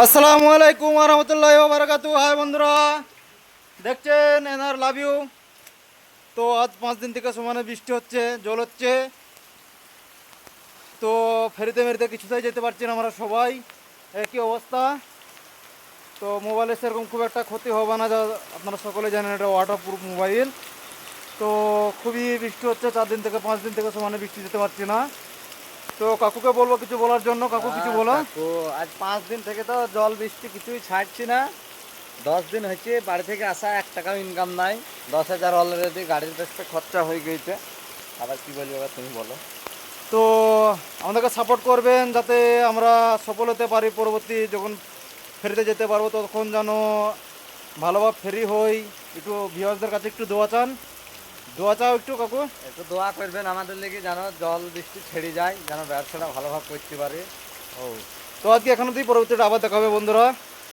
আসসালামু আলাইকুম রহমতুল্লাহ বারাকাতু। হাই বন্ধুরা, দেখছেন এনআর লাভ ইউ। তো আজ 5 দিন থেকে সমানে বৃষ্টি হচ্ছে, জল হচ্ছে। তো ফেরিতে মেরিতে কিছুতেই যেতে পারছি না আমরা সবাই, একই অবস্থা। তো মোবাইলে সেরকম খুব একটা ক্ষতি হবে না, যা আপনারা সকলে জানেন এটা ওয়াটার প্রুফ মোবাইল। তো খুবই বৃষ্টি হচ্ছে, 4 দিন থেকে 5 দিন থেকে সমানে বৃষ্টি যেতে পারছি না। তো কাকুকে বলবো কিছু বলার জন্য, কাকু কিছু বলো। কাকু, আজ 5 দিন থেকে তো জল বৃষ্টি কিছুই ছাড়ছি না। 10 দিন হয়েছে বাড়ি থেকে আসা, 1 টাকাও ইনকাম নাই। 10,000 অলরেডি গাড়ির পেছনে খরচা হয়ে গেছে। আবার কি বলবো, এবার তুমি বলো। তো আমাদেরকে সাপোর্ট করবেন যাতে আমরা সফল হতে পারি, পরবর্তী যখন ফেরিতে যেতে পারবো তখন যেন ভালোভাবে ফেরি হই। একটু ভিউয়ার্সদের কাছে একটু দোয়া চান, দোয়া চাও একটু কাকু। একটু দোয়া করবেন আমাদের লেগে, যেন জল বৃষ্টি ছেড়ে যায়, যেন ব্যবসাটা ভালোভাবে করতে পারি। ও, তো আজকে এখানে তুই পরবর্তীটা আবার দেখা হবে বন্ধুরা।